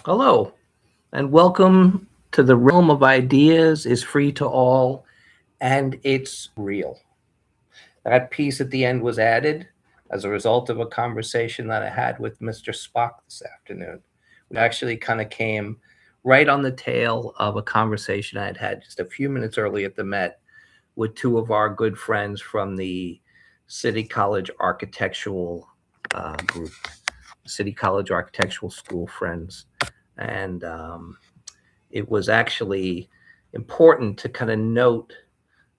Hello, and welcome to the realm of ideas is free to all, and it's real. That piece at the end was added as a result of a conversation that I had with Mr. Spock this afternoon. We actually kind of came right on the tail of a conversation I had had just a few minutes early at the Met with two of our good friends from the City College Architectural Group, City College Architectural School friends. And it was actually important to kind of note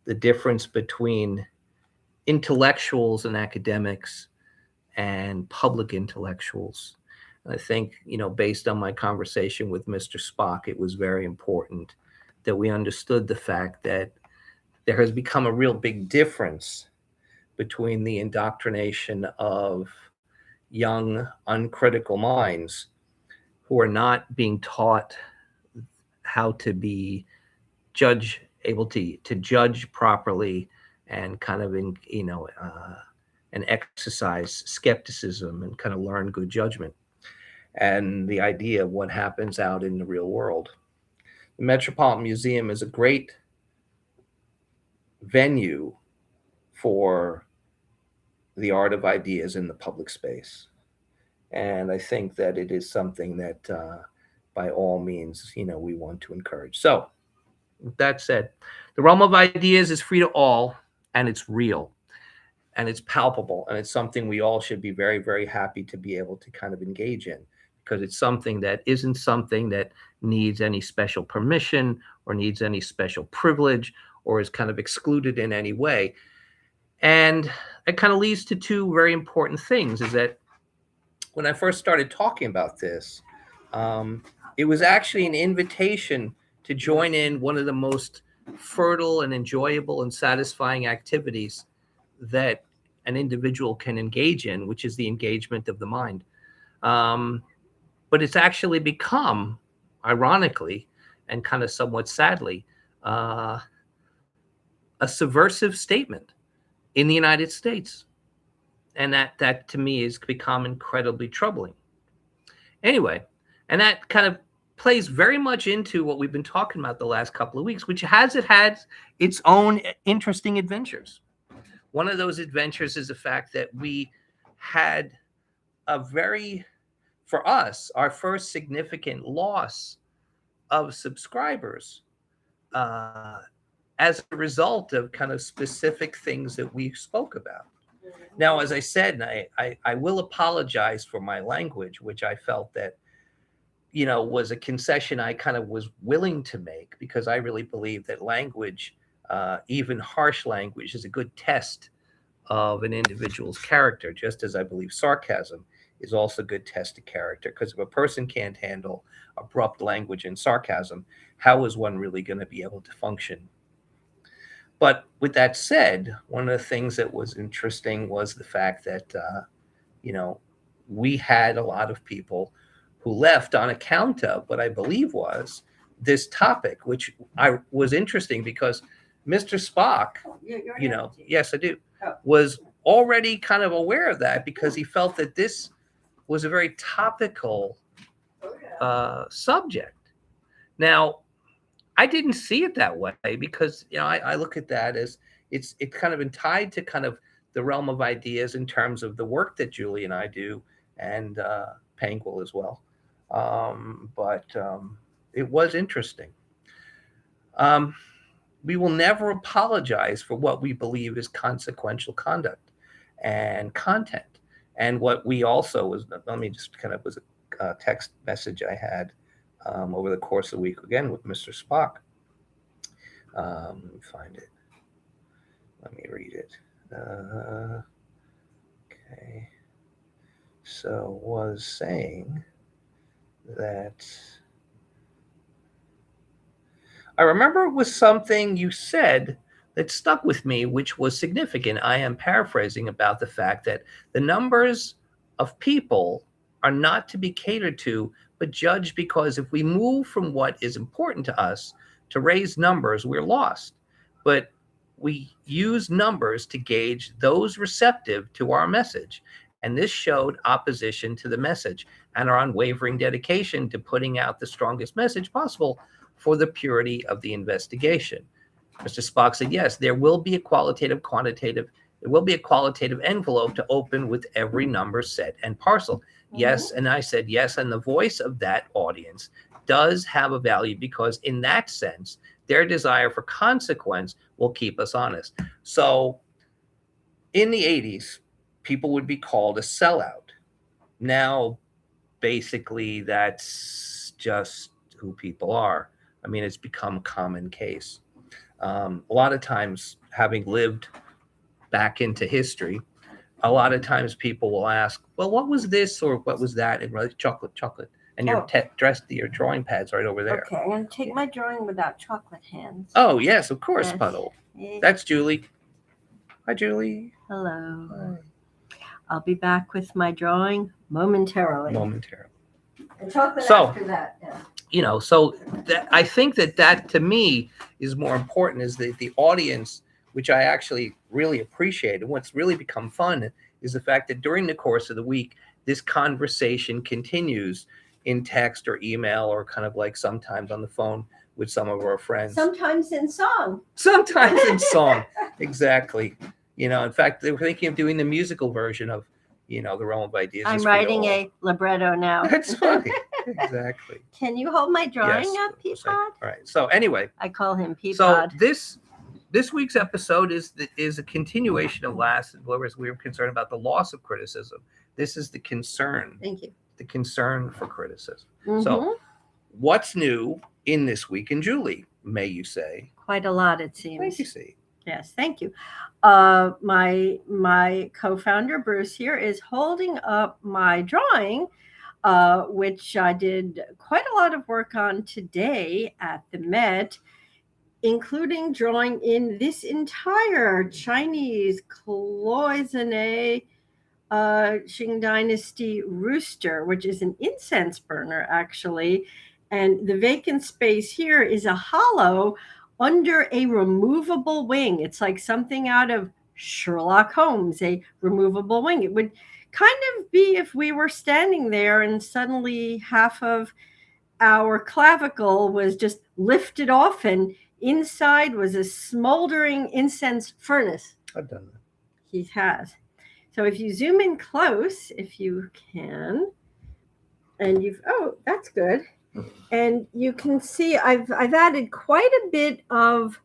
the difference between intellectuals and academics and public intellectuals. And I think, based on my conversation with Mr. Spock, it was very important that we understood the fact that there has become a real big difference between the indoctrination of young, uncritical minds who are not being taught how to be able to judge properly and kind of and exercise skepticism and kind of learn good judgment and the idea of what happens out in the real world. The Metropolitan Museum is a great venue for the art of ideas in the public space. And I think that it is something that, by all means, we want to encourage. So, with that said, the realm of ideas is free to all, and it's real, and it's palpable, and it's something we all should be very, very happy to be able to kind of engage in, because it's something that isn't something that needs any special permission or needs any special privilege or is kind of excluded in any way. And it kind of leads to two very important things: is that when I first started talking about this, um, it was actually an invitation to join in one of the most fertile and enjoyable and satisfying activities that an individual can engage in, which is the engagement of the mind. Um, but it's actually become, ironically, and kind of somewhat sadly, uh, a subversive statement in the United States. And that to me has become incredibly troubling. Anyway, and that kind of plays very much into what we've been talking about the last couple of weeks, which has had its own interesting adventures. One of those adventures is the fact that we had a very, for us, our first significant loss of subscribers uh, as a result of kind of specific things that we spoke about. Now, as I said, and I will apologize for my language, which I felt that, was a concession I kind of was willing to make because I really believe that language, even harsh language, is a good test of an individual's character, just as I believe sarcasm is also a good test of character. Because if a person can't handle abrupt language and sarcasm, how is one really going to be able to function? But with that said, one of the things that was interesting was the fact that, you know, we had a lot of people who left on account of what I believe was this topic, which I was interesting because Mr. Spock, yes, I do, was already kind of aware of that because he felt that this was a very topical subject. Now, I didn't see it that way because I look at that as it's kind of been tied to kind of the realm of ideas in terms of the work that Julie and I do and Panguil as well. But it was interesting. Um, we will never apologize for what we believe is consequential conduct and content. And what we also was, let me just kind of was a text message I had over the course of the week again with Mr. Spock. Let me find it. Let me read it. Okay. So was saying that I remember it was something you said that stuck with me, which was significant. I am paraphrasing about the fact that the numbers of people are not to be catered to, but judged because if we move from what is important to us to raise numbers, we're lost. But we use numbers to gauge those receptive to our message. And this showed opposition to the message and our unwavering dedication to putting out the strongest message possible for the purity of the investigation. Mr. Spock said, yes, there will be a qualitative envelope to open with every number, set, and parcel. Yes, and I said yes, and the voice of that audience does have a value because in that sense, their desire for consequence will keep us honest. So in the 80s, people would be called a sellout. Now, basically, that's just who people are. I mean, it's become a common case. A lot of times, having lived back into history, a lot of times people will ask, well, what was this or what was that? And like, chocolate. And your your drawing pad's right over there. Okay, I'm going to take my drawing without chocolate hands. Oh, yes, of course, Yes. Puddle. That's Julie. Hi, Julie. Hello. Hi. I'll be back with my drawing momentarily. And chocolate after that, yeah. So I think that to me is more important is the audience, which I actually really appreciate. And what's really become fun is the fact that during the course of the week, this conversation continues in text or email or kind of like sometimes on the phone with some of our friends. Sometimes in song. Exactly. In fact, they were thinking of doing the musical version of, the Realm of Ideas. I'm writing a libretto now. That's funny. Exactly. Can you hold my drawing up, Peapod? All right. So anyway. I call him Peapod. So this week's episode is a continuation of last, whereas we were concerned about the loss of criticism. This is the concern. Thank you. The concern for criticism. Mm-hmm. So what's new in this week in Julie, may you say? Quite a lot, it seems. Thank you, see. Yes, thank you. My co-founder Bruce here is holding up my drawing, which I did quite a lot of work on today at the Met, including drawing in this entire Chinese cloisonné Qing Dynasty rooster, which is an incense burner actually, and the vacant space here is a hollow under a removable wing. It's like something out of Sherlock Holmes, a removable wing. It would kind of be if we were standing there and suddenly half of our clavicle was just lifted off and inside was a smoldering incense furnace. I've done that. He has. So if you zoom in close, if you can, and that's good. And you can see I've added quite a bit of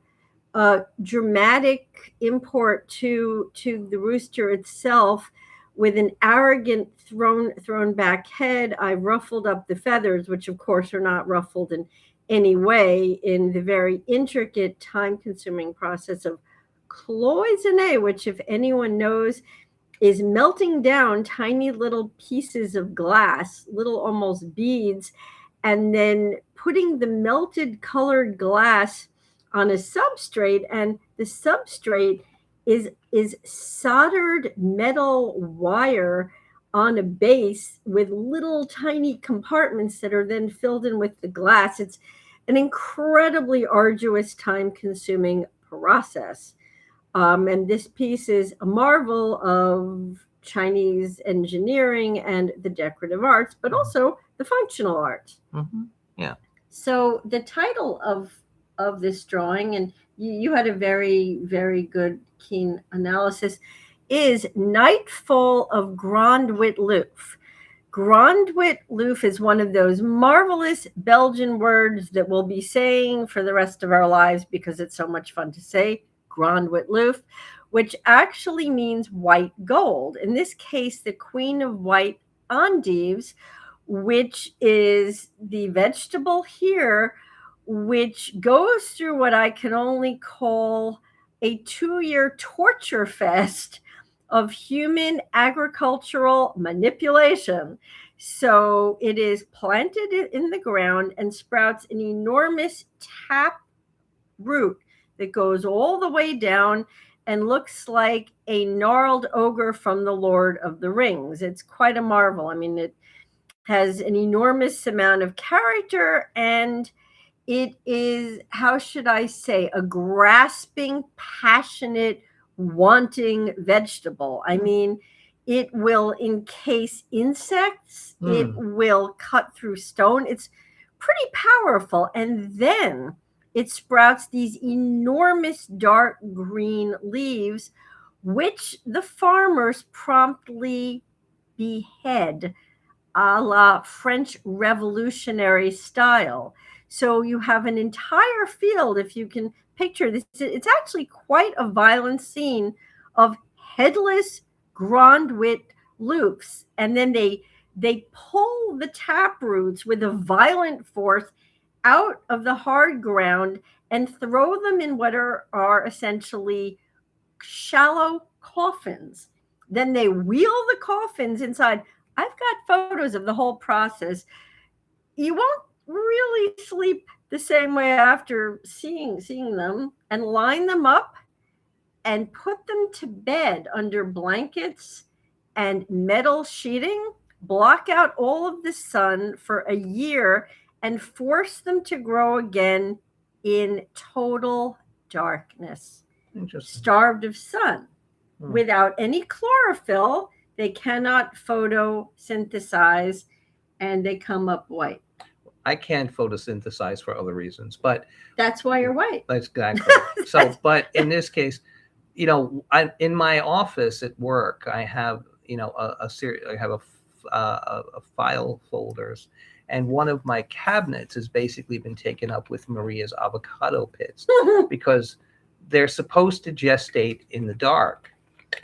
dramatic import to the rooster itself with an arrogant thrown back head. I ruffled up the feathers, which of course are not ruffled in any way, in the very intricate, time-consuming process of cloisonné, which, if anyone knows, is melting down tiny little pieces of glass, little almost beads, and then putting the melted colored glass on a substrate, and the substrate is soldered metal wire on a base with little tiny compartments that are then filled in with the glass. It's an incredibly arduous, time-consuming process. And this piece is a marvel of Chinese engineering and the decorative arts, but also the functional arts. Mm-hmm. Yeah. So the title of this drawing, and you had a very, very good, keen analysis, is Nightfall of Grandwit-Loof. Grandwit-Loof is one of those marvelous Belgian words that we'll be saying for the rest of our lives because it's so much fun to say. Grandwit-Loof, which actually means white gold. In this case, the queen of white endives, which is the vegetable here, which goes through what I can only call a 2-year torture fest of human agricultural manipulation. So it is planted in the ground and sprouts an enormous tap root that goes all the way down and looks like a gnarled ogre from the Lord of the Rings. It's quite a marvel. I mean, it has an enormous amount of character, and it is, how should I say, a grasping, passionate, wanting vegetable. I mean, It will encase insects. It Hmm. will cut through stone. It's pretty powerful. And then it sprouts these enormous dark green leaves, which the farmers promptly behead a la French Revolutionary style. So you have an entire field, if you can picture this, it's actually quite a violent scene of headless Grandwit loops. And then they pull the tap roots with a violent force out of the hard ground and throw them in what are essentially shallow coffins. Then they wheel the coffins inside. I've got photos of the whole process. You won't really sleep the same way after seeing them, and line them up and put them to bed under blankets and metal sheeting, block out all of the sun for a year, and force them to grow again in total darkness, Interesting. starved of sun. Hmm. Without any chlorophyll, they cannot photosynthesize, and they come up white. I can't photosynthesize for other reasons, but That's why you're white. exactly. So, but in this case, you know, in my office at work, I have, you know, a series. I have a file folders, and one of my cabinets has basically been taken up with Maria's avocado pits because they're supposed to gestate in the dark,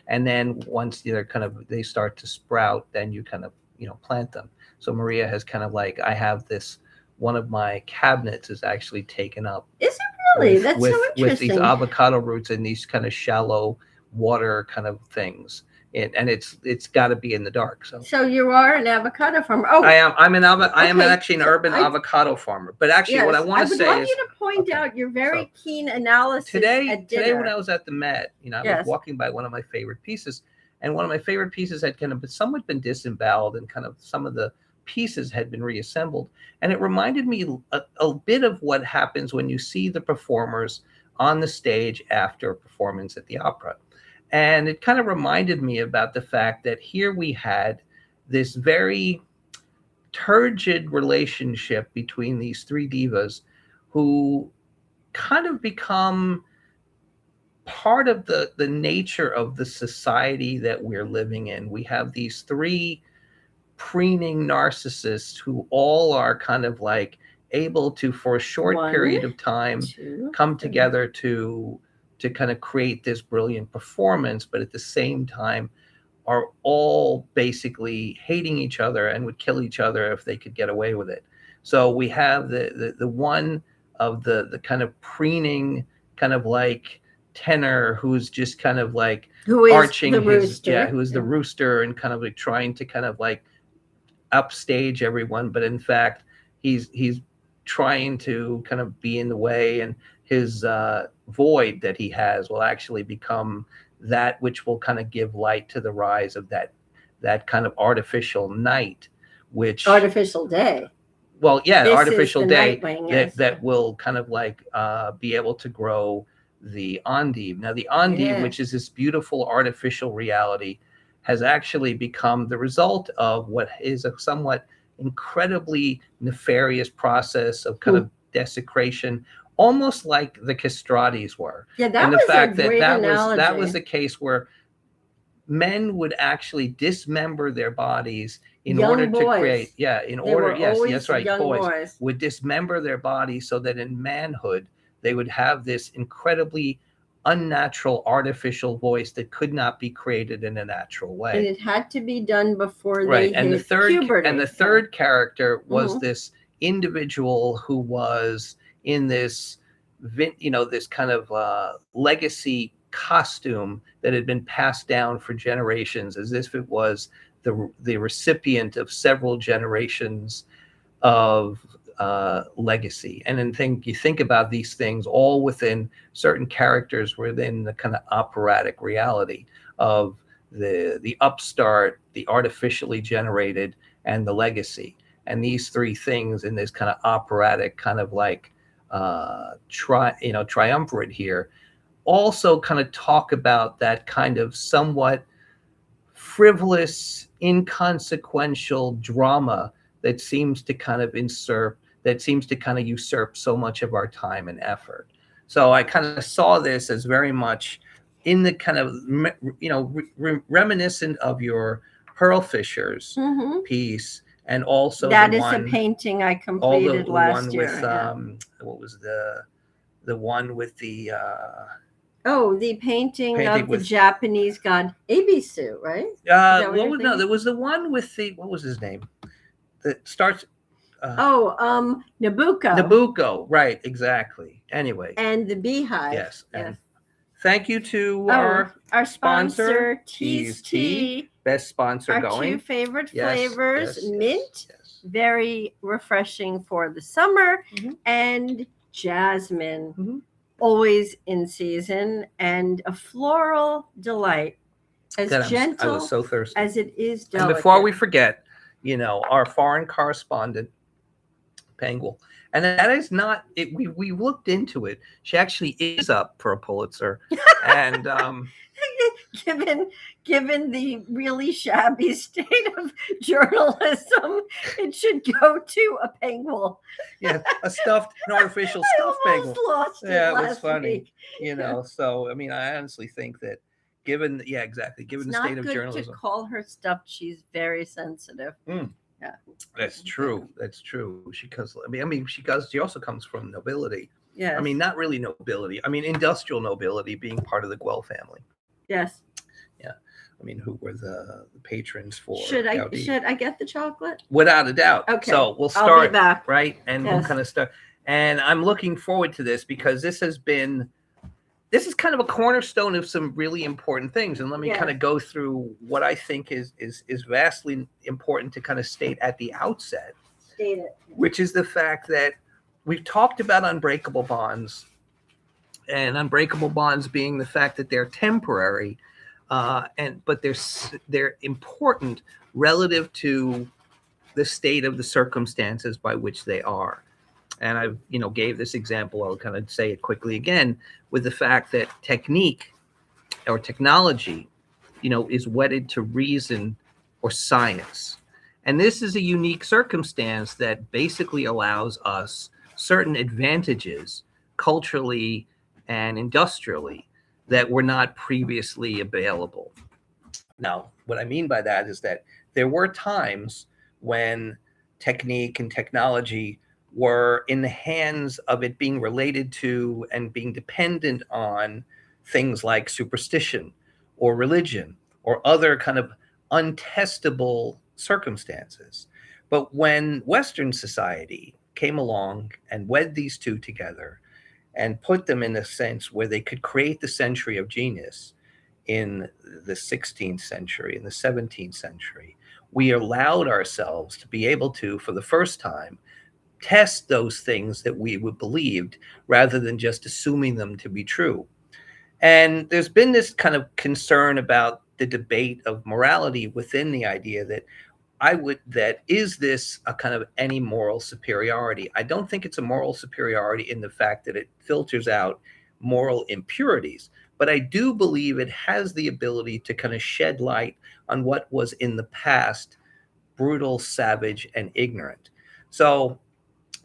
and then once they start to sprout, then you kind of, you know, plant them. So Maria has kind of like, I have this, one of my cabinets is actually taken up. Is it really? That's so with interesting. these avocado roots and these kind of shallow water kind of things. And it's got to be in the dark. So you are an avocado farmer. Oh, I am. I am Okay, actually an urban avocado farmer. But actually, yes. what I want to say I would love is you to point out your very so keen analysis today at dinner. when I was at the Met, you know, I Yes. was walking by one of my favorite pieces, and one of my favorite pieces had kind of somewhat been disemboweled, and kind of some of the pieces had been reassembled, and it reminded me a bit of what happens when you see the performers on the stage after a performance at the opera. And it kind of reminded me about the fact that here we had this very turgid relationship between these three divas who kind of become part of the nature of the society that we're living in. We have these three preening narcissists who all are kind of like able to, for a short period of time, come together to kind of create this brilliant performance, but at the same time are all basically hating each other and would kill each other if they could get away with it. So we have the one of the kind of preening, kind of like tenor, who's just kind of like arching the his rooster. who is the rooster, and kind of like trying to kind of like upstage everyone, but in fact he's trying to kind of be in the way, and his void that he has will actually become that which will kind of give light to the rise of that kind of artificial night, which artificial day. Well, yeah, This artificial is the day Nightwing, yes. that will kind of like be able to grow the endive. Now, the endive, Yes. which is this beautiful artificial reality, has actually become the result of what is a somewhat incredibly nefarious process of kind of desecration, almost like the castratis were. Yeah, that And the was fact a that great that analogy. was the case where men would actually dismember their bodies in Young order boys. to create, They were always that's right, young boys. would dismember their bodies so that in manhood they would have this incredibly unnatural artificial voice that could not be created in a natural way. And it had to be done before Right. they And hit puberty. the third character was Mhm. this individual who was in this this kind of legacy costume that had been passed down for generations, as if it was the recipient of several generations of legacy. And then you think about these things all within certain characters within the kind of operatic reality of the upstart, the artificially generated, and the legacy. And these three things in this kind of operatic kind of like triumvirate here also kind of talk about that kind of somewhat frivolous, inconsequential drama that seems to kind of usurp so much of our time and effort. So I kind of saw this as very much in the kind of reminiscent of your Pearl Fishers Mhm. piece, and also That the is a one, painting I all completed the last one year. with Yeah. what was the one with the Oh, the painting painting of the with Japanese god Ebisu, right? that what what you're was no, thinking? there was the one with the, what was his name, that starts Oh, Nabucco Nabucco, right? Exactly. Anyway, and the Beehive. yes, Yes. and thank you to Oh, our sponsor, sponsor, Tease Tease Tea. best sponsor Our going. two favorite Yes, flavors, yes, mint, yes. very refreshing for the summer, Mhm. and jasmine, Mhm. always in season, and a floral delight, as God, I gentle was so thirsty. as it is And delicate. before we forget, our foreign correspondent, Pangul, and that is not it. We looked into it. She actually is up for a Pulitzer, and given the really shabby state of journalism, it should go to a penguin. yeah, an artificial I stuffed almost Pangul. lost it Yeah, it was last funny. week. So I mean, I honestly think that given, yeah, exactly, given It's the state not of good to journalism, call her stuffed. She's very sensitive. Yeah, that's true. That's true. She also comes from nobility. yes, I mean, not really nobility. I mean, industrial nobility, being part of the Guel family. yes. Yeah, I mean, who were the patrons for Should Gaudí? I get the chocolate? Without a doubt. Okay, So we'll I'll start be back. right, and we'll Yes. kind of start. And I'm looking forward to this because this is kind of a cornerstone of some really important things. And let me Yes. kind of go through what I think is vastly important to kind of state at the outset, State it. which is the fact that we've talked about unbreakable bonds, and unbreakable bonds being the fact that they're temporary, but they're important relative to the state of the circumstances by which they are. And I gave this example. I'll kind of say it quickly again, with the fact that technique or technology is wedded to reason or science. And this is a unique circumstance that basically allows us certain advantages culturally and industrially that were not previously available. Now, what I mean by that is that there were times when technique and technology were in the hands of it being related to and being dependent on things like superstition or religion or other kind of untestable circumstances. But when Western society came along and wed these two together and put them in a sense where they could create the century of genius in the 16th century, in the 17th century, we allowed ourselves to be able to, for the first time, test those things that we believed rather than just assuming them to be true. And there's been this kind of concern about the debate of morality within the idea that is this a kind of any moral superiority? I don't think it's a moral superiority in the fact that it filters out moral impurities, but I do believe it has the ability to kind of shed light on what was in the past brutal, savage, and ignorant. So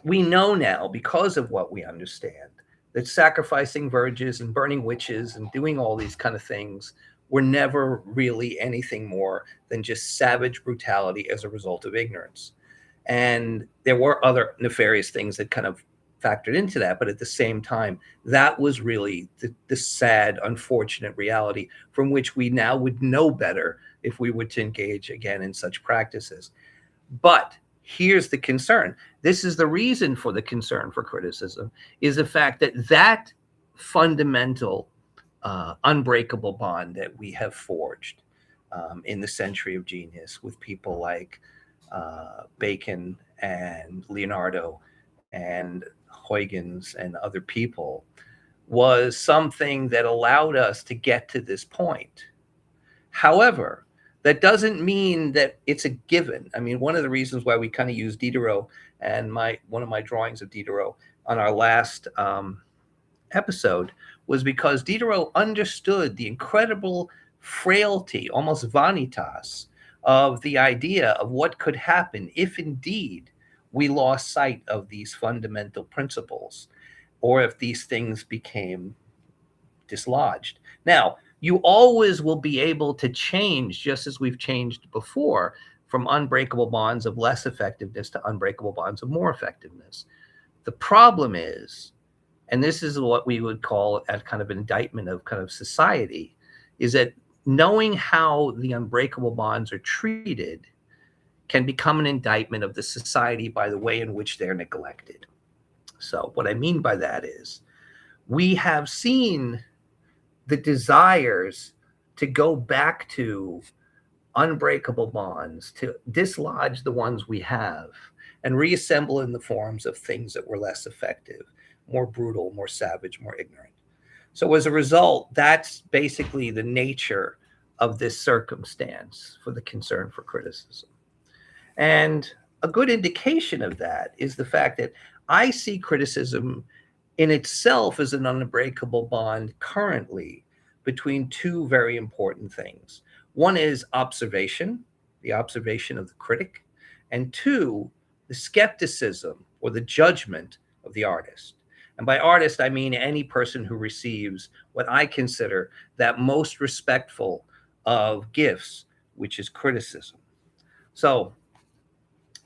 we know now, because of what we understand, that sacrificing virgins and burning witches and doing all these kind of things were never really anything more than just savage brutality as a result of ignorance. And there were other nefarious things that kind of factored into that. But at the same time, that was really the sad, unfortunate reality from which we now would know better if we were to engage again in such practices. But here's the concern. This is the reason for the concern for criticism, is the fact that fundamental unbreakable bond that we have forged in the century of genius with people like Bacon and Leonardo and Huygens and other people was something that allowed us to get to this point. However, that doesn't mean that it's a given. I mean, one of the reasons why we kind of use Diderot and one of my drawings of Diderot on our last episode was because Diderot understood the incredible frailty, almost vanitas, of the idea of what could happen if indeed we lost sight of these fundamental principles, or if these things became dislodged. Now, you always will be able to change, just as we've changed before, from unbreakable bonds of less effectiveness to unbreakable bonds of more effectiveness. The problem is, and this is what we would call a kind of indictment of kind of society, is that knowing how the unbreakable bonds are treated can become an indictment of the society by the way in which they're neglected. So what I mean by that is, we have seen the desires to go back to unbreakable bonds, to dislodge the ones we have and reassemble in the forms of things that were less effective, more brutal, more savage, more ignorant. So as a result, that's basically the nature of this circumstance for the concern for criticism. And a good indication of that is the fact that I see criticism in itself as an unbreakable bond currently between two very important things. One is observation, the observation of the critic, and two, the skepticism or the judgment of the artist. And by artist, I mean any person who receives what I consider that most respectful of gifts, which is criticism. So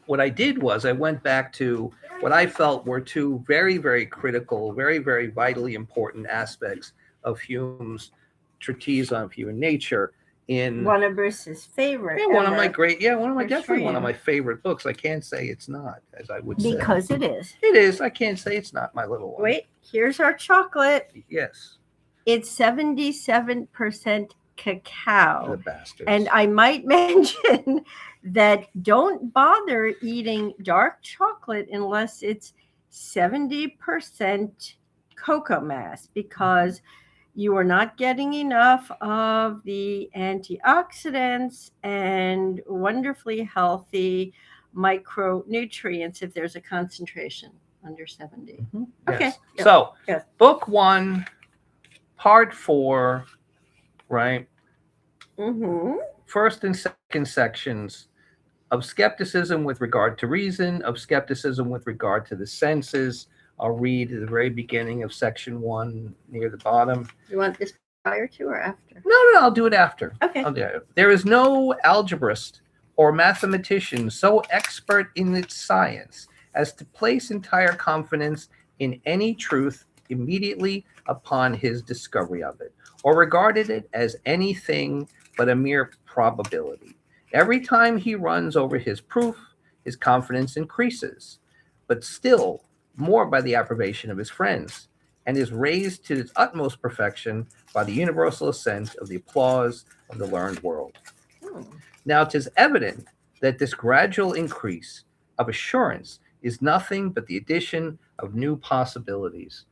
what I did was I went back to what I felt were two very, very critical, very, very vitally important aspects of Hume's treatise on human nature. In One of Bruce's favorite. one of my ever. great, one of my Good definitely for one of you. my favorite books. I can't say it's not, as I would say. Because it is. It is. I can't say it's not, my little one. Wait, here's our chocolate. Yes. It's 77% cacao. The bastards. And I might mention that don't bother eating dark chocolate unless it's 70% cocoa mass, because you are not getting enough of the antioxidants and wonderfully healthy micronutrients if there's a concentration under 70. Mhm. Okay. Yes. Yep. So, Yes. book 1, part 4, right? Mm-hmm. First and second sections of skepticism with regard to reason, of skepticism with regard to the senses. I'll read at the very beginning of section 1 near the bottom. You want this prior to or after? No, I'll do it after. Okay. I'll do it. There is no algebraist or mathematician so expert in its science as to place entire confidence in any truth immediately upon his discovery of it, or regarded it as anything but a mere probability. Every time he runs over his proof, his confidence increases, but still more by the approbation of his friends, and is raised to its utmost perfection by the universal assent of the applause of the learned world. Now, 'tis evident that this gradual increase of assurance is nothing but the addition of new possibilities,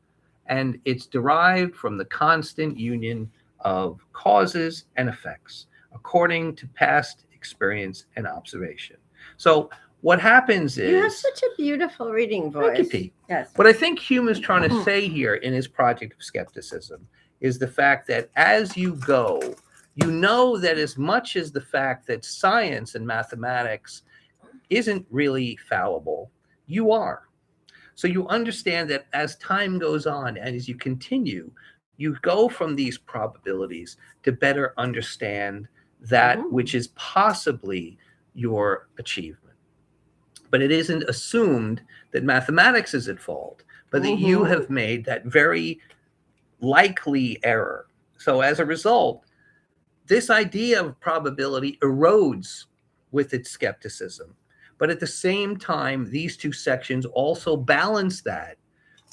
and it's derived from the constant union of causes and effects, according to past experience and observation. So what happens is... You have such a beautiful reading voice. Thank you, Pete. Yes. What I think Hume is trying to say here in his project of skepticism is the fact that as you go, you know that as much as the fact that science and mathematics isn't really fallible, you are. So you understand that as time goes on and as you continue, you go from these probabilities to better understand that which is possibly your achievement. But it isn't assumed that mathematics is at fault, but that you have made that very likely error. So as a result, this idea of probability erodes with its skepticism. But at the same time, these two sections also balance that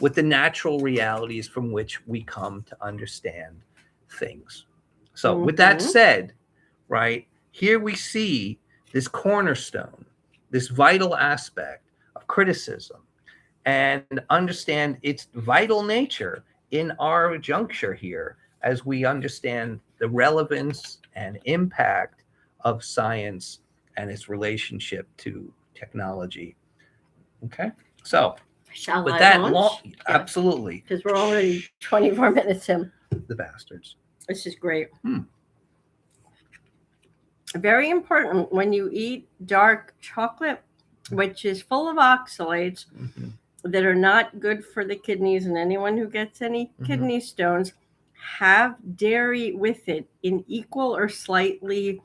with the natural realities from which we come to understand things. So with that said, right, here we see this cornerstone, this vital aspect of criticism, and understand its vital nature in our juncture here as we understand the relevance and impact of science and its relationship to technology. Okay, so Shall with I that launch? long, Yeah. absolutely, Because we're already 24 minutes in. the bastards. This is great. very important when you eat dark chocolate, which is full of oxalates Mhm. that are not good for the kidneys, and anyone who gets any kidney stones, have dairy with it in equal or slightly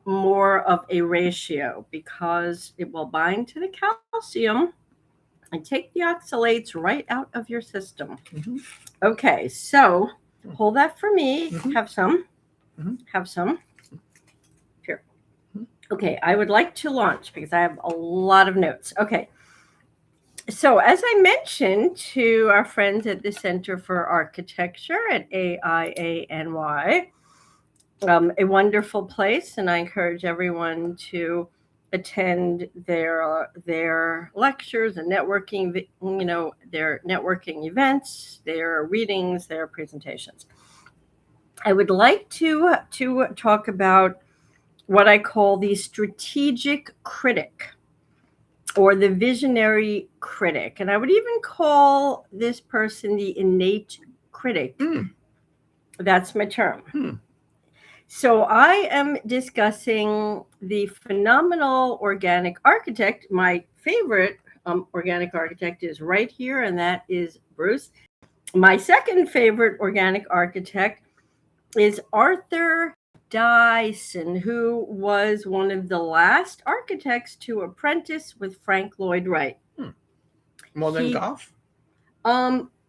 more of a ratio, because it will bind to the calcium and take the oxalates right out of your system. Mhm. Okay, so hold that for me. Mhm. Have some. Mhm. Have some. Here. Mhm. Okay, I would like to launch because I have a lot of notes. Okay. So, as I mentioned to our friends at the Center for Architecture at AIANY, a wonderful place, and I encourage everyone to attend their lectures and networking, their networking events, their readings, their presentations. I would like to talk about what I call the strategic critic, or the visionary critic. And I would even call this person the innate critic. That's my term. So I am discussing the phenomenal organic architect. My favorite organic architect is right here, and that is Bruce. My second favorite organic architect is Arthur Dyson, who was one of the last architects to apprentice with Frank Lloyd Wright. More than Goff?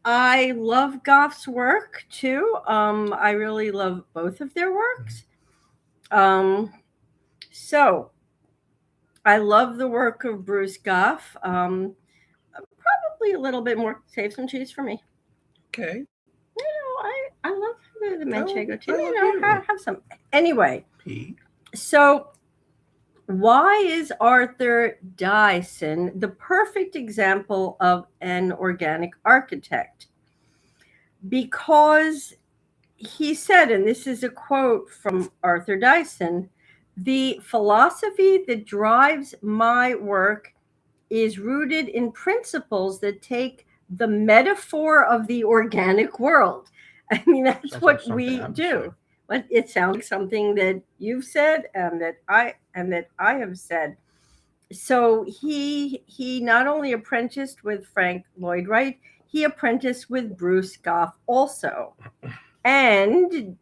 I love Goff's work too. I really love both of their works. So I love the work of Bruce Goff. Probably a little bit more. Save some cheese for me. Okay. I love the Manchego too. you. Have some. Anyway, P. so why is Arthur Dyson the perfect example of an organic architect? Because he said, and this is a quote from Arthur Dyson, "The philosophy that drives my work is rooted in principles that take the metaphor of the organic world." I mean, that's Sounds what like we something do. But it sounds like something that you've said and that I have said. So he not only apprenticed with Frank Lloyd Wright, he apprenticed with Bruce Goff also, and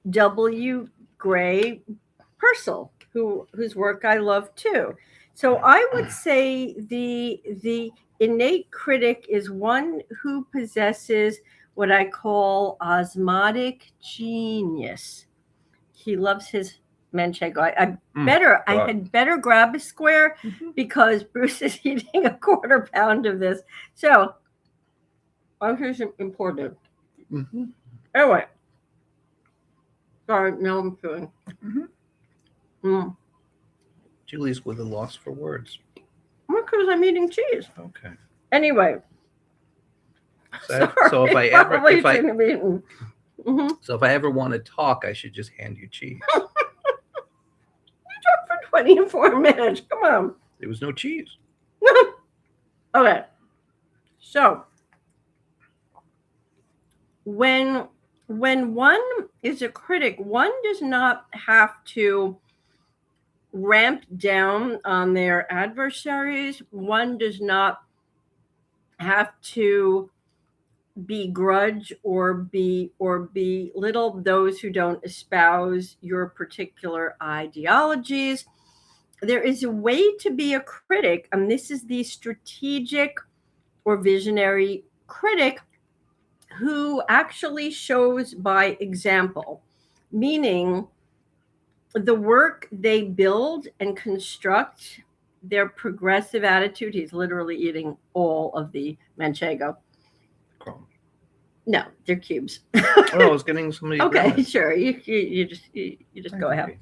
W. Gray Purcell, whose work I love too. So I would say the innate critic is one who possesses what I call osmotic genius. He loves his Manchego. I had better grab a square because Bruce is eating a quarter pound of this. So I'm just important. Anyway, sorry, now I'm feeling. Julie's with a loss for words. Because I'm eating cheese. Okay. Anyway. So if I ever want to talk, I should just hand you cheese. You talked for 24 minutes. Come on. There was no cheese. Okay. So when one is a critic, one does not have to ramp down on their adversaries. One does not have to begrudge or belittle those who don't espouse your particular ideologies. There is a way to be a critic, and this is the strategic or visionary critic, who actually shows by example, meaning the work they build and construct, their progressive attitude. He's literally eating all of the Manchego. No, they're cubes. Oh, I was getting somebody. Okay, grimace. sure. You just go ahead.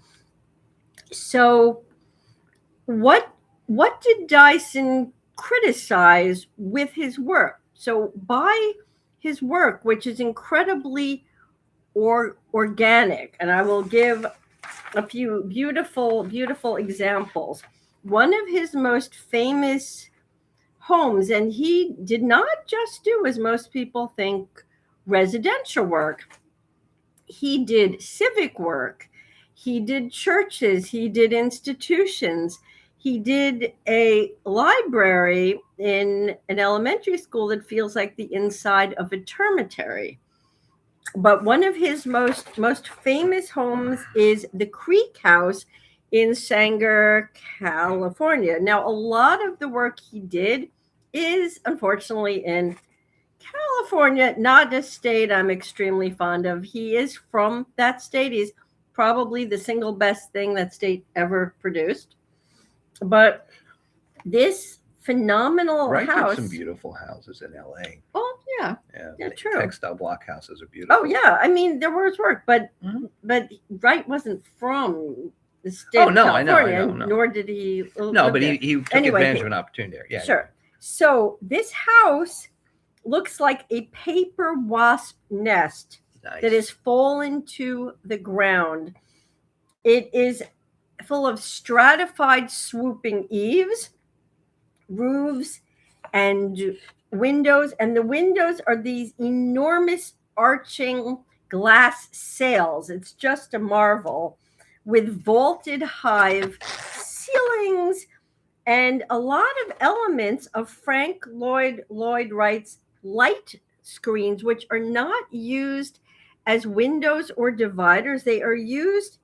So, what did Dyson criticize with his work? So, by his work, which is incredibly organic, and I will give a few beautiful examples. One of his most famous homes, and he did not just do, as most people think, residential work. He did civic work. He did churches, he did institutions, he did a library in an elementary school that feels like the inside of a termitary. But one of his most famous homes is the Creek House in Sanger, California. Now, a lot of the work he did is unfortunately in California, not a state I'm extremely fond of. He is from that state. He's probably the single best thing that state ever produced. But this phenomenal Wright did house. some beautiful houses in LA. Oh, yeah. Yeah, Yeah, the true. textile block houses are beautiful. Oh, yeah. I mean, there was work, but Mhm. but Wright wasn't from the state Oh, of no, I know, California, no. nor did he No, live but there. he took Anyway, advantage of an opportunity there. Yeah. Sure. So this house looks like a paper wasp nest Nice. that has fallen to the ground. It is full of stratified swooping eaves, roofs, and windows. And the windows are these enormous arching glass sails. It's just a marvel, with vaulted hive ceilings and a lot of elements of Frank Lloyd Wright's light screens, which are not used as windows or dividers. They are used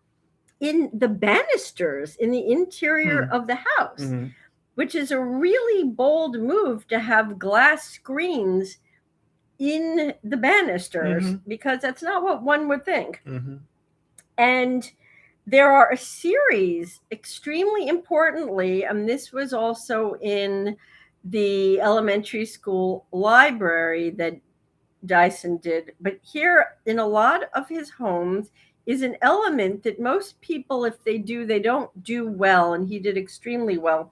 in the banisters in the interior of the house, Mhm. which is a really bold move to have glass screens in the banisters, because that's not what one would think. Mhm. And there are a series, extremely importantly, and this was also in the elementary school library that Dyson did. But here, in a lot of his homes, is an element that most people, if they do, they don't do well. And he did extremely well.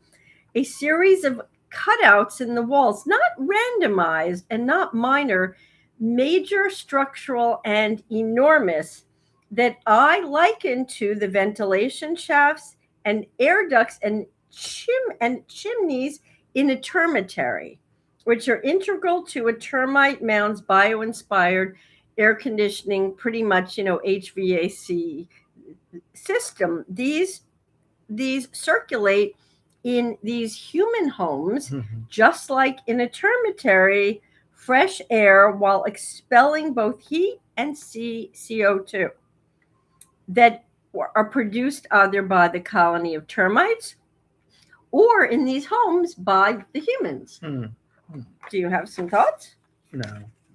A series of cutouts in the walls, not randomized and not minor, major structural and enormous, that I liken to the ventilation shafts and air ducts and chimneys in a termitary, which are integral to a termite mound's bio-inspired air conditioning, pretty much, HVAC system. These circulate in these human homes, just like in a termitary, fresh air while expelling both heat and CO2 that are produced either by the colony of termites or in these homes by the humans. Mhm. Do you have some thoughts? No,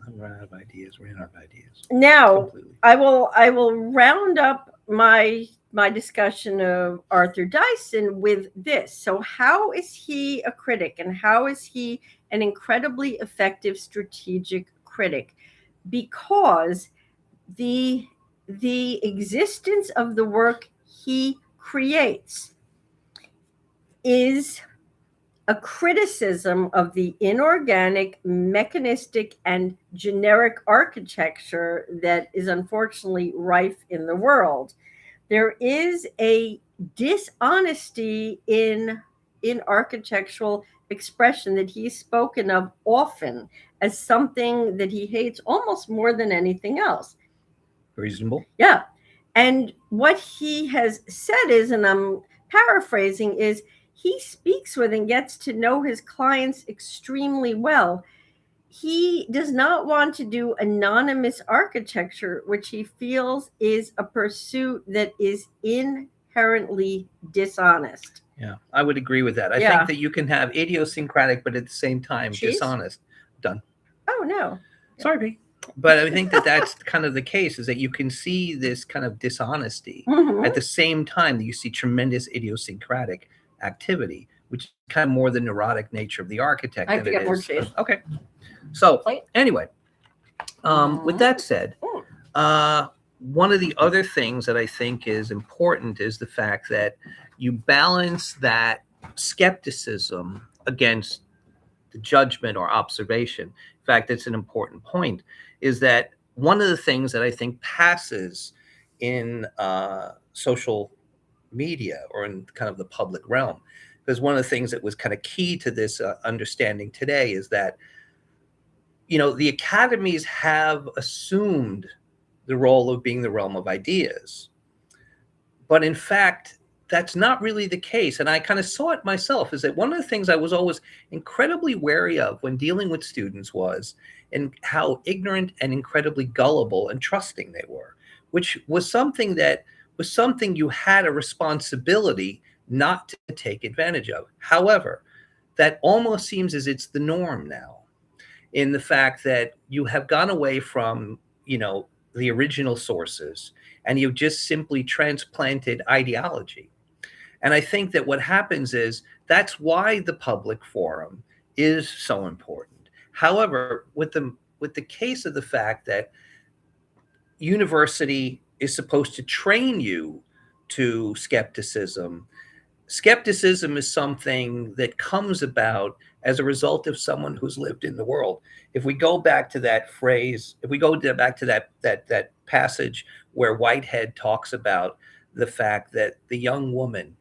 I'm running out of ideas. We're out of ideas. Now, Completely. I will round up my discussion of Arthur Dyson with this. So how is he a critic, and how is he an incredibly effective strategic critic? Because the existence of the work he creates is a criticism of the inorganic, mechanistic, and generic architecture that is unfortunately rife in the world. There is a dishonesty in architectural expression that he's spoken of often as something that he hates almost more than anything else. Reasonable. Yeah. And what he has said is, and I'm paraphrasing, is he speaks with and gets to know his clients extremely well. He does not want to do anonymous architecture, which he feels is a pursuit that is inherently dishonest. Yeah, I would agree with that. I Yeah. think that you can have idiosyncratic, but at the same time, Cheese? dishonest. Done. Oh, no. Sorry, Pete. But I think that that's kind of the case, is that you can see this kind of dishonesty Mhm. at the same time that you see tremendous idiosyncratic activity, which is kind of more the neurotic nature of the architect. I have to than it get more is- cheese. Okay. So Plate? anyway, with that said, one of the other things that I think is important is the fact that you balance that skepticism against the judgment or observation. In fact, it's an important point, is that one of the things that I think passes in social media or in kind of the public realm, because one of the things that was kind of key to this understanding today is that, the academies have assumed the role of being the realm of ideas. But in fact, that's not really the case. And I kind of saw it myself, is that one of the things I was always incredibly wary of when dealing with students was and how ignorant and incredibly gullible and trusting they were, which was something you had a responsibility not to take advantage of. However, that almost seems as it's the norm now, in the fact that you have gone away from, the original sources, and you've just simply transplanted ideology. And I think that what happens is that's why the public forum is so important. However, with the case of the fact that university is supposed to train you to skepticism, skepticism is something that comes about as a result of someone who's lived in the world. If we go back to that phrase, if we go back to that passage where Whitehead talks about the fact that the young woman,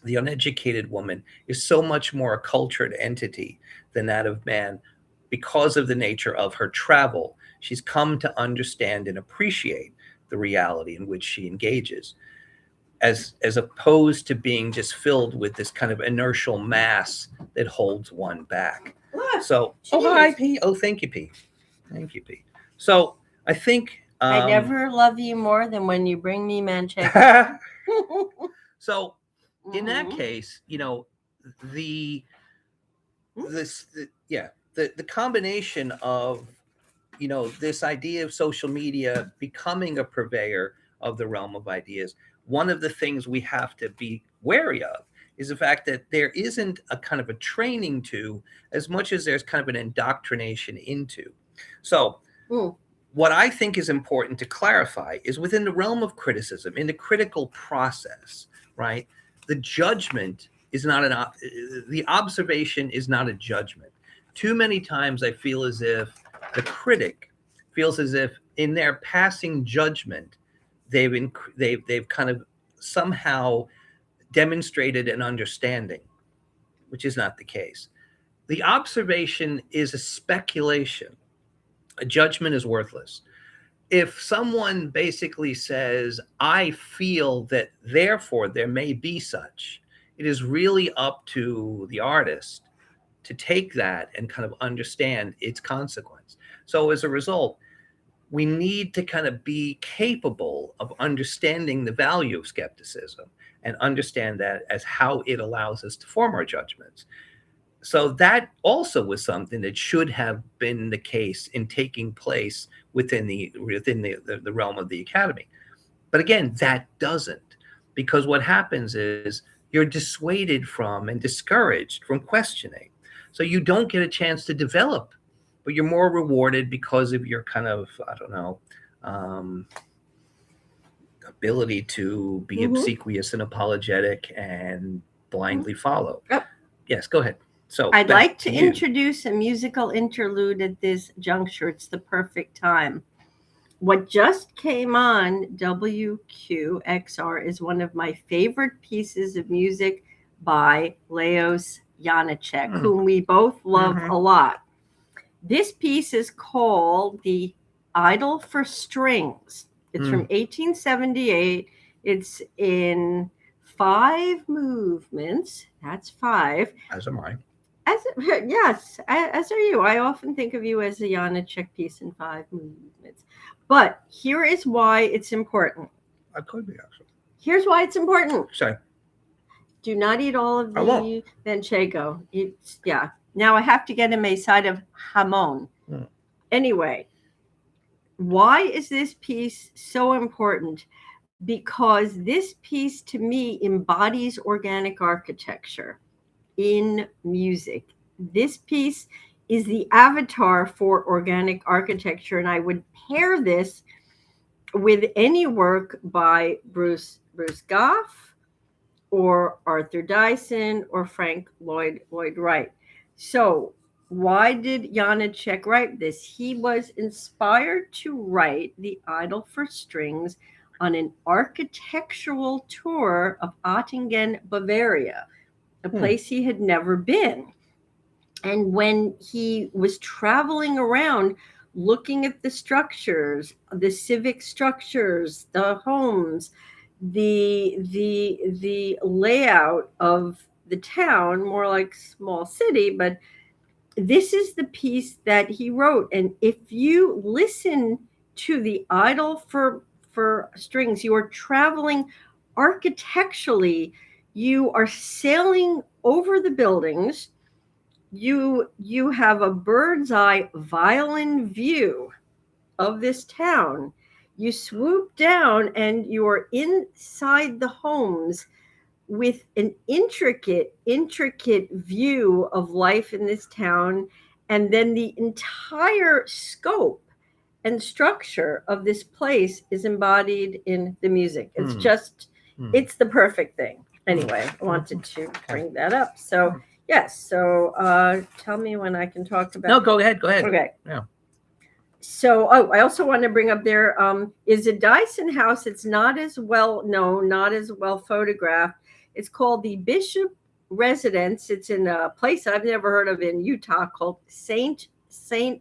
the uneducated woman, is so much more a cultured entity than that of man because of the nature of her travel. She's come to understand and appreciate the reality in which she engages, as opposed to being just filled with this kind of inertial mass that holds one back. So, hi, P. Oh, thank you, P. Thank you, P. So I think I never love you more than when you bring me Manchego. So in that case, the combination of, this idea of social media becoming a purveyor of the realm of ideas, one of the things we have to be wary of is the fact that there isn't a kind of a training to as much as there's kind of an indoctrination into. So what I think is important to clarify is within the realm of criticism, in the critical process, right? The judgment is not the observation is not a judgment. Too many times I feel as if the critic feels as if in their passing judgment, they've kind of somehow demonstrated an understanding, which is not the case. The observation is a speculation. A judgment is worthless. If someone basically says, I feel that therefore there may be such, it is really up to the artist to take that and kind of understand its consequence. So as a result, we need to kind of be capable of understanding the value of skepticism and understand that as how it allows us to form our judgments. So that also was something that should have been the case in taking place within the realm of the academy. But again, that doesn't, because what happens is you're dissuaded from and discouraged from questioning. So you don't get a chance to develop, but you're more rewarded because of your kind of, ability to be obsequious and apologetic and blindly follow. Yep. Yes, go ahead. So I'd like to introduce a musical interlude at this juncture. It's the perfect time. What just came on WQXR is one of my favorite pieces of music by Leos Janáček, whom we both love a lot. This piece is called The Idyll for Strings. It's from 1878. It's in 5 movements. That's 5. As am I. Yes, as are you. I often think of you as a Janáček piece in 5 movements. But here is why it's important. I could be, actually. Here's why it's important. Sorry. Do not eat all of the manchego. Now I have to get him a side of jamon. Anyway, why is this piece so important? Because this piece to me embodies organic architecture in music. This piece is the avatar for organic architecture, and I would pair this with any work by Bruce Goff or Arthur Dyson or Frank Lloyd Wright. So why did Janáček write this? He was inspired to write The Idyll for Strings on an architectural tour of Ottingen, Bavaria, a place he had never been. And when he was traveling around looking at the structures, the civic structures, the homes, the layout of the town, more like small city, but this is the piece that he wrote. And if you listen to the Idol for Strings, you are traveling architecturally, you are sailing over the buildings, you have a bird's eye violin view of this town. You swoop down and you're inside the homes with an intricate view of life in this town. And then the entire scope and structure of this place is embodied in the music. It's just, it's the perfect thing. Anyway, I wanted to bring that up. So, yes. So tell me when I can talk about. No, go ahead. Okay. Yeah. So, I also want to bring up there is a Dyson house. It's not as well known, not as well photographed. It's called the Bishop Residence. It's in a place I've never heard of in Utah called St.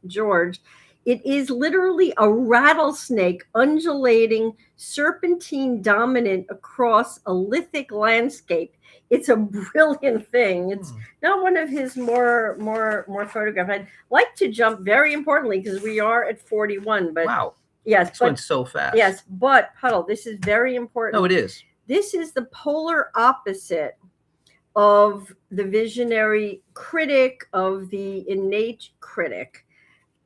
George. It is literally a rattlesnake undulating serpentine dominant across a lithic landscape. It's a brilliant thing. It's not one of his more photographs. I'd like to jump, very importantly, because we are at 41. But wow, yes, this went so fast. Yes, but Puddle, this is very important. No, it is. This is the polar opposite of the visionary critic, of the innate critic,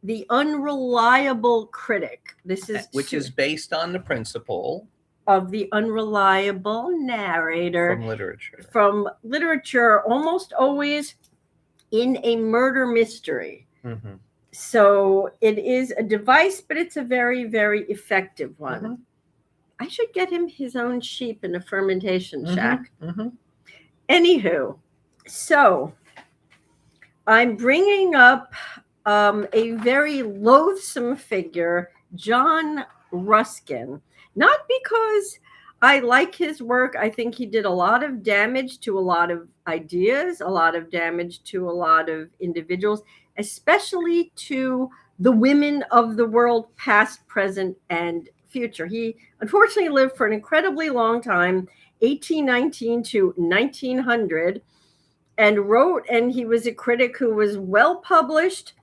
the unreliable critic. This is which is based on the principle of the unreliable narrator from literature, almost always in a murder mystery. Mm-hmm. So it is a device, but it's a very, very effective one. Mm-hmm. I should get him his own sheep in a fermentation shack. Mm-hmm. Anywho, so I'm bringing up a very loathsome figure, John Ruskin, not because I like his work. I think he did a lot of damage to a lot of ideas, a lot of damage to a lot of individuals, especially to the women of the world, past, present, and future. He unfortunately lived for an incredibly long time, 1819 to 1900, and wrote, and he was a critic who was well published.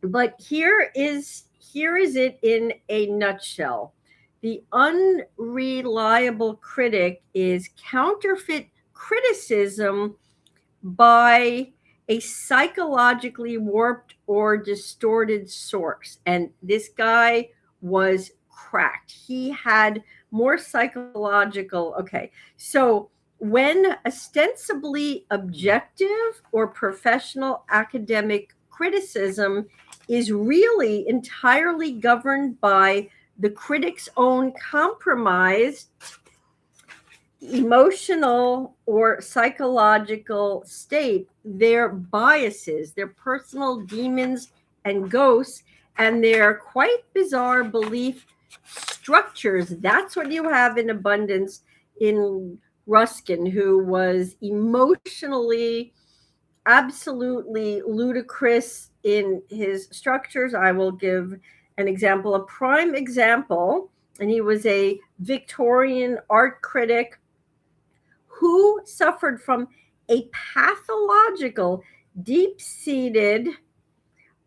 But here is it in a nutshell. The unreliable critic is counterfeit criticism by a psychologically warped or distorted source. And this guy was cracked. He had more psychological. Okay. So when ostensibly objective or professional academic criticism is really entirely governed by the critic's own compromised emotional or psychological state, their biases, their personal demons and ghosts, and their quite bizarre belief structures. That's what you have in abundance in Ruskin, who was emotionally absolutely ludicrous in his structures. I will give an example, a prime example, and he was a Victorian art critic who suffered from a pathological, deep-seated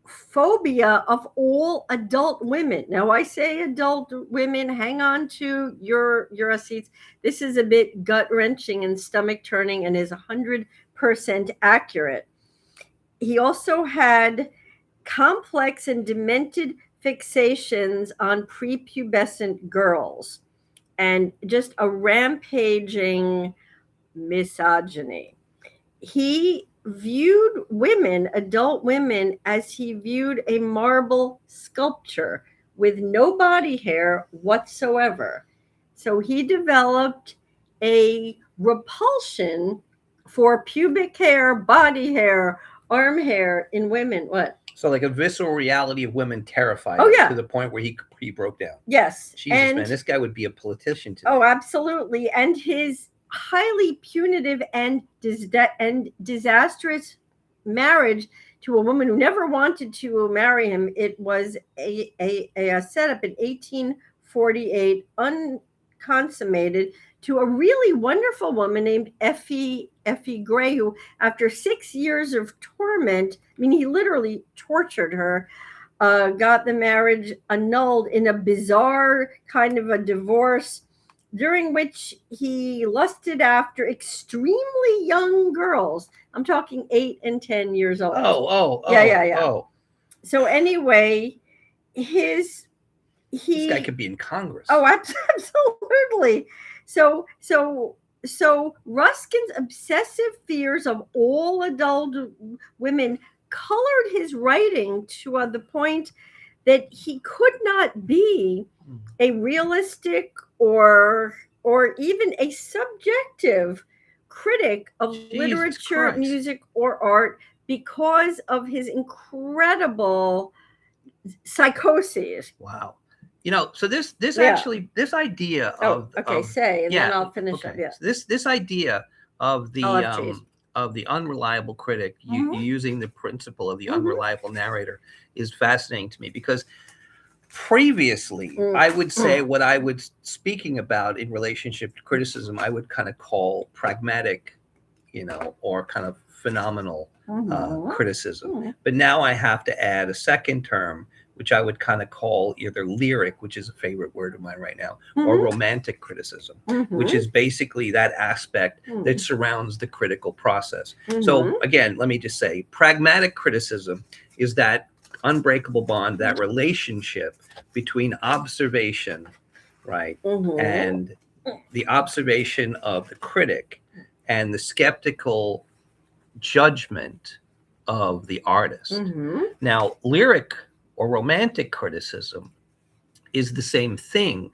phobia of all adult women. Now, I say adult women, hang on to your seats. This is a bit gut-wrenching and stomach-turning and is 100% accurate. He also had complex and demented fixations on prepubescent girls and just a rampaging misogyny. He viewed women, adult women, as he viewed a marble sculpture with no body hair whatsoever. So he developed a repulsion for pubic hair, body hair, arm hair in women. What? So like a visceral reality of women terrified yeah. to the point where he broke down. Yes. Jesus, man, this guy would be a politician today. Oh, absolutely. And his highly punitive and disastrous marriage to a woman who never wanted to marry him. It was a setup in 1848, consummated to a really wonderful woman named Effie Gray, who, after 6 years of torment, I mean, he literally tortured her, got the marriage annulled in a bizarre kind of a divorce, during which he lusted after extremely young girls. I'm talking 8 and 10 years old. Yeah. Oh, So anyway, this guy could be in Congress. Oh, absolutely. So Ruskin's obsessive fears of all adult women colored his writing to the point that he could not be a realistic or even a subjective critic of Jesus literature, Christ. music, or art because of his incredible psychoses. Wow. So this Yeah. actually, this idea of say, and yeah, then I'll finish up. okay. Yeah. So this idea of the I'll have cheese. of the unreliable critic, Mhm. using the principle of the Mhm. unreliable narrator, is fascinating to me, because previously I would say what I was speaking about in relationship to criticism, I would kind of call pragmatic, or kind of phenomenal criticism. But now I have to add a second term, which I would kind of call either lyric, which is a favorite word of mine right now, or romantic criticism, which is basically that aspect that surrounds the critical process. So again, let me just say, pragmatic criticism is that unbreakable bond, that relationship between observation, right, and the observation of the critic and the skeptical judgment of the artist. Now, lyric or romantic criticism is the same thing,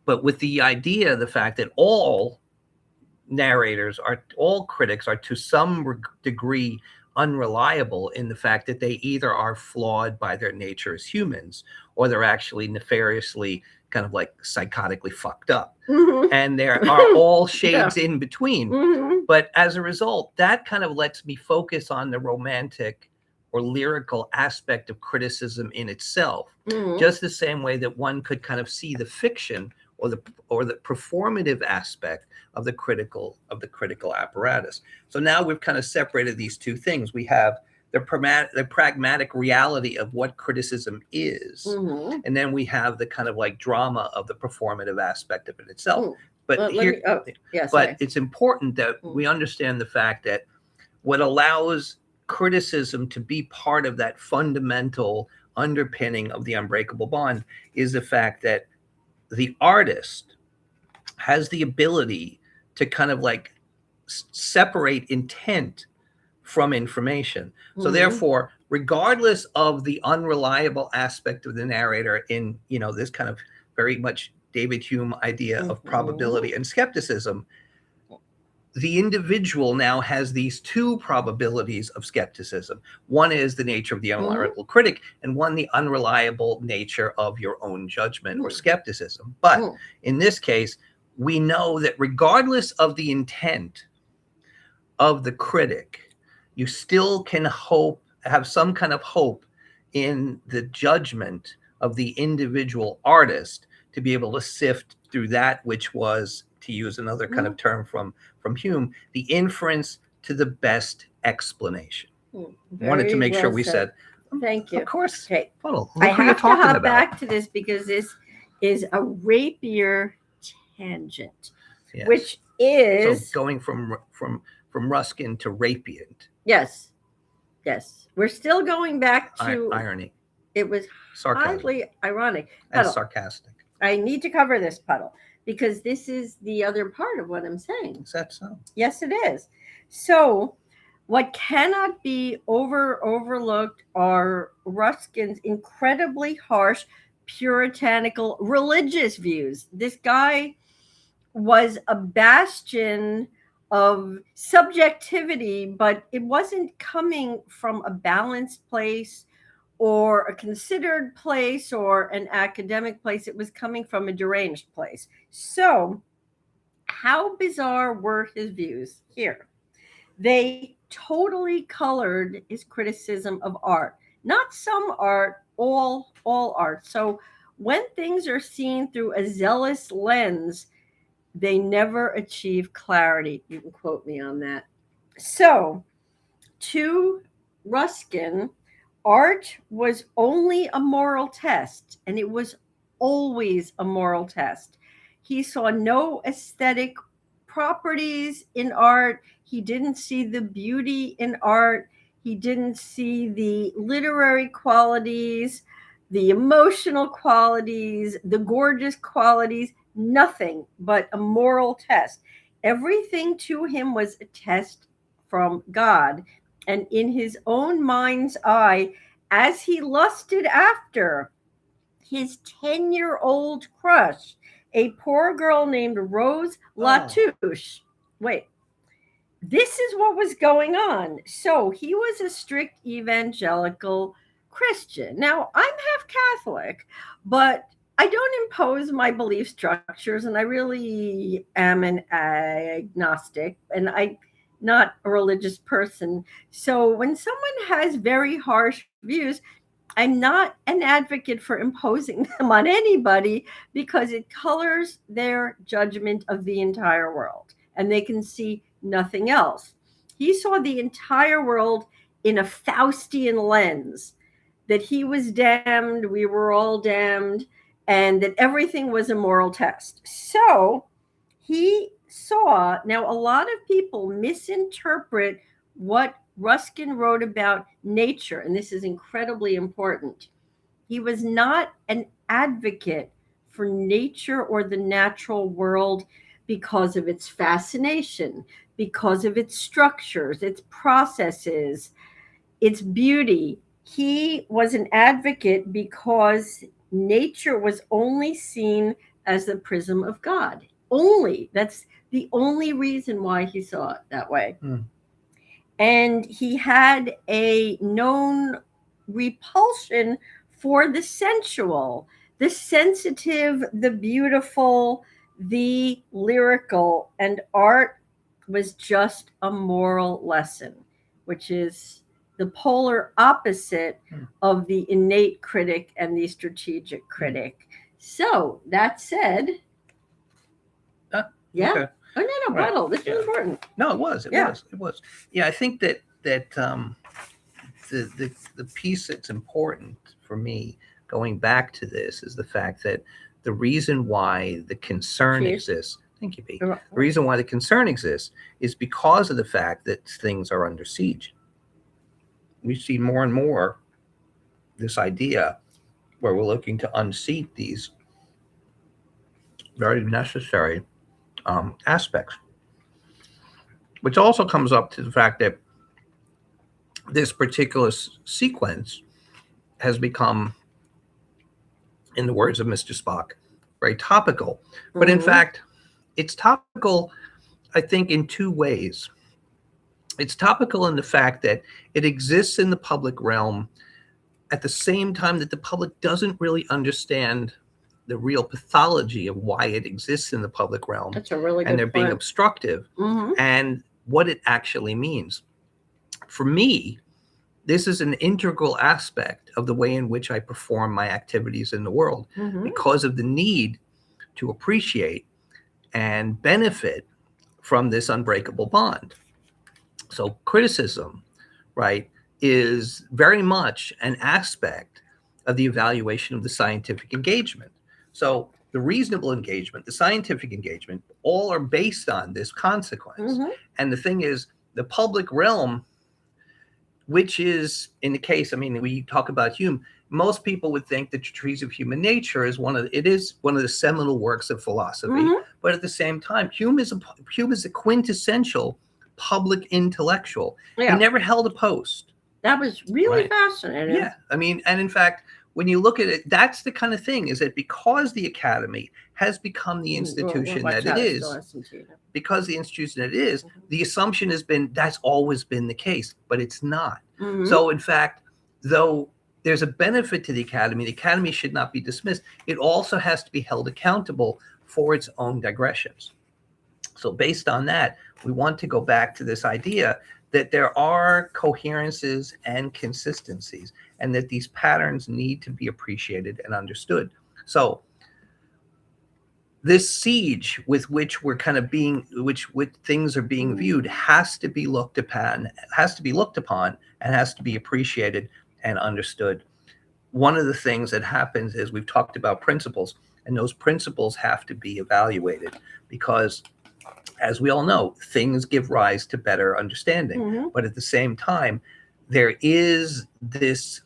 but with the idea, the fact that all critics are to some degree unreliable, in the fact that they either are flawed by their nature as humans, or they're actually nefariously kind of like psychotically fucked up. And there are all shades in between. But as a result, that kind of lets me focus on the romantic or lyrical aspect of criticism in itself, just the same way that one could kind of see the fiction or the performative aspect of the critical apparatus. So now we've kind of separated these two things. We have the pragmatic reality of what criticism is, and then we have the kind of like drama of the performative aspect of it itself. But it's important that we understand the fact that what allows criticism to be part of that fundamental underpinning of the unbreakable bond is the fact that the artist has the ability to kind of like separate intent from information. So therefore, regardless of the unreliable aspect of the narrator in, this kind of very much David Hume idea of probability and skepticism, the individual now has these two probabilities of skepticism. One is the nature of the unreliable critic, and one, the unreliable nature of your own judgment or skepticism. But in this case, we know that regardless of the intent of the critic, you still can have some kind of hope in the judgment of the individual artist to be able to sift through that which was, to use another kind of term from Hume, the inference to the best explanation. Wanted to make sure we said. Thank you. Of course. Okay. I have to hop back to this because this is a rapier tangent, which is going from Ruskin to Rapient. Yes. We're still going back to irony. It was highly ironic. And sarcastic. I need to cover this, Puddle, because this is the other part of what I'm saying. Is that so? Yes, it is. So what cannot be overlooked are Ruskin's incredibly harsh, puritanical religious views. This guy was a bastion of subjectivity, but it wasn't coming from a balanced place or a considered place or an academic place. It was coming from a deranged place. So how bizarre were his views here? They totally colored his criticism of art. Not some art, all art. So When things are seen through a zealous lens, they never achieve clarity. You can quote me on that. So, to Ruskin, art was only a moral test, and it was always a moral test. He saw no aesthetic properties in art. He didn't see the beauty in art. He didn't see the literary qualities, the emotional qualities, the gorgeous qualities, nothing but a moral test. Everything to him was a test from God. And in his own mind's eye, as he lusted after his 10-year-old crush, a poor girl named Rose Latouche. Wait, this is what was going on. So he was a strict evangelical Christian. Now, I'm half Catholic, but I don't impose my belief structures, and I really am an agnostic, and I'm not a religious person. So when someone has very harsh views, I'm not an advocate for imposing them on anybody because it colors their judgment of the entire world, and they can see nothing else. He saw the entire world in a Faustian lens, that he was damned, we were all damned, and that everything was a moral test. So he saw, now a lot of people misinterpret what Ruskin wrote about nature, and this is incredibly important. He was not an advocate for nature or the natural world because of its fascination, because of its structures, its processes, its beauty. He was an advocate because nature was only seen as the prism of God. Only. That's the only reason why he saw it that way. And he had a known repulsion for the sensual, the sensitive, the beautiful, the lyrical, and art was just a moral lesson, which is the polar opposite of the innate critic and the strategic critic. So that said, yeah. Okay. Oh no, Right. Buttle, this Yeah. is important. No, it was. It Yeah. was. It was. Yeah, I think that the piece that's important for me going back to this is the fact that the reason why the concern Cheers. exists. Thank you, Pete. The reason why the concern exists is because of the fact that things are under siege. We see more and more this idea where we're looking to unseat these very necessary aspects, which also comes up to the fact that this particular sequence has become, in the words of Mr. Spock, very topical. But in fact, it's topical, I think, in two ways. It's topical in the fact that it exists in the public realm at the same time that the public doesn't really understand the real pathology of why it exists in the public realm. That's a really good and they're being point. obstructive and what it actually means. For me, this is an integral aspect of the way in which I perform my activities in the world because of the need to appreciate and benefit from this unbreakable bond. So criticism, right, is very much an aspect of the evaluation of the scientific engagement. So the reasonable engagement, the scientific engagement, all are based on this consequence. And the thing is, the public realm, which is in the case, I mean, we talk about Hume, most people would think that the Treatise of Human Nature is one of the seminal works of philosophy. But at the same time, Hume is a quintessential public intellectual. He never held a post. That was really fascinating. Yeah. I mean, and in fact, when you look at it, that's the kind of thing, is that because the academy has become the institution that it is, because the institution that it is, the assumption has been that's always been the case, but it's not. So in fact, though there's a benefit to the academy should not be dismissed. It also has to be held accountable for its own digressions. So based on that, we want to go back to this idea that there are coherences and consistencies, and that these patterns need to be appreciated and understood. So this siege with which we're kind of being, which things are being viewed, has to be looked upon, and has to be appreciated and understood. One of the things that happens is we've talked about principles, and those principles have to be evaluated because, as we all know, things give rise to better understanding. Mhm. But at the same time, there is this,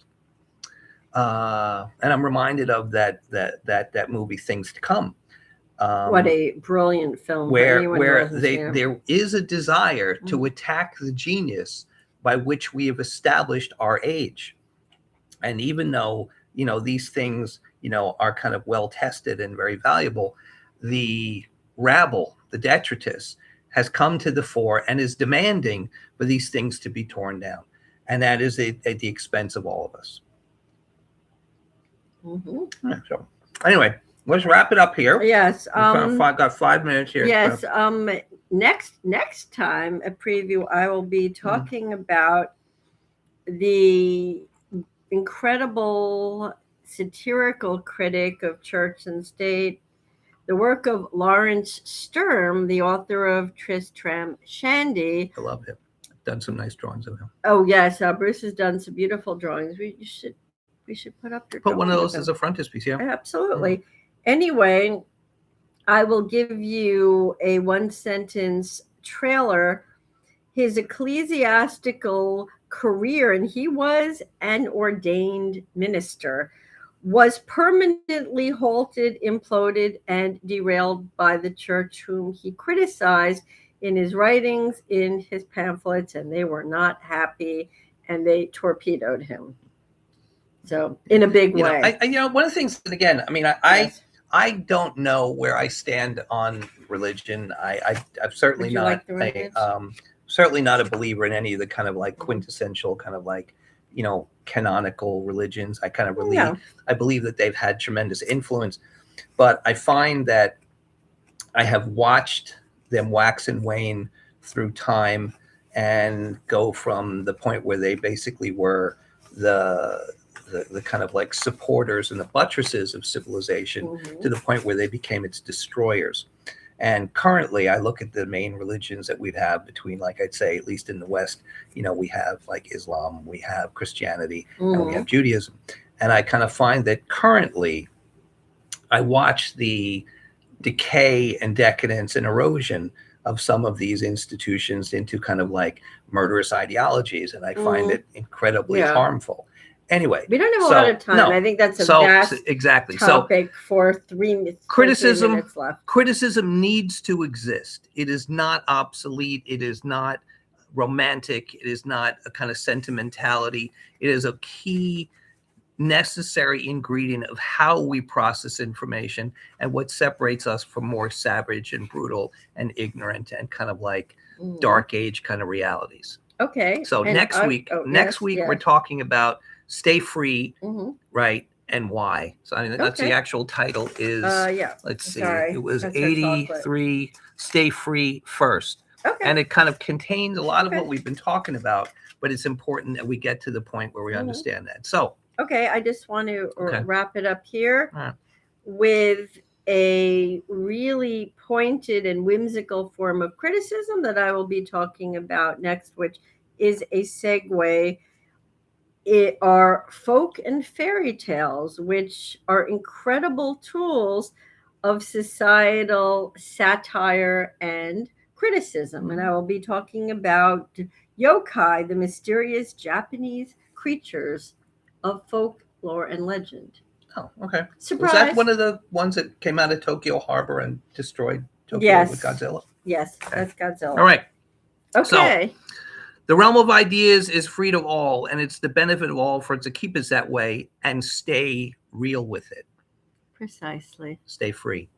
and I'm reminded of that movie, Things to Come. What a brilliant film! for Where anyone who hasn't seen it. there is a desire to attack the genius by which we have established our age. And even though, these things, are kind of well tested and very valuable, the rabble, the detritus, has come to the fore and is demanding for these things to be torn down. And that is at the expense of all of us. Mhm. So anyway, let's wrap it up here. Yes. We've got 5 minutes here. Yes. Next time, a preview, I will be talking about the incredible satirical critic of church and state, the work of Lawrence Sturm, the author of Tristram Shandy. I love him. I've done some nice drawings of him. Oh yes, Bruce has done some beautiful drawings. We should put up your Put one of drawing those him. as a frontispiece, yeah. Absolutely. Anyway, I will give you a one-sentence trailer. His ecclesiastical career, and he was an ordained minister, was permanently halted, imploded, and derailed by the church, whom he criticized in his writings, in his pamphlets, and they were not happy, and they torpedoed him. So, in a big way. One of the things, and again, I mean, Yes. I don't know where I stand on religion. I'm certainly Would you not like the religions? certainly not a believer in any of the kind of like quintessential kind of like, canonical religions. I kind of believe, No. I believe that they've had tremendous influence, but I find that I have watched them wax and wane through time and go from the point where they basically were the kind of like supporters and the buttresses of civilization Mhm. to the point where they became its destroyers. And currently, I look at the main religions that we have between, like I'd say, at least in the West, we have like Islam, we have Christianity, and we Mhm. have Judaism. And I kind of find that currently, I watch the decay and decadence and erosion of some of these institutions into kind of like murderous ideologies. And I find it incredibly Yeah. harmful. Anyway, We don't have a So, lot of time. no. I think that's a so vast exactly. So topic for 3 minutes. Criticism- 3 minutes left. criticism needs to exist. It is not obsolete. It is not romantic. It is not a kind of sentimentality. It is a key necessary ingredient of how we process information and what separates us from more savage and brutal and ignorant and kind of like Mhm. dark age kind of realities. Okay. So And next week yes. we're talking about Stay Free, Mhm. right? And why. So I mean, that's the Okay. actual title is, Yeah. let's see, sorry. it was That's our chocolate. 83 Stay Free First. Okay. And it kind of contains a lot of Okay. what we've been talking about, but it's important that we get to the point where we Mhm. understand that. So, Okay, I just want to Okay. wrap it up here All right. with a really pointed and whimsical form of criticism that I will be talking about next, which is a segue. It are folk and fairy tales, which are incredible tools of societal satire and criticism. And I will be talking about yokai, the mysterious Japanese creatures of folklore and legend. oh, okay. Surprise! Was that one of the ones that came out of Tokyo Harbor and destroyed Tokyo Yes. with Godzilla? Yes, that's Godzilla. All right. Okay. The realm of ideas is free to all, and it's the benefit of all for it to keep us that way and stay real with it. Precisely. Stay free.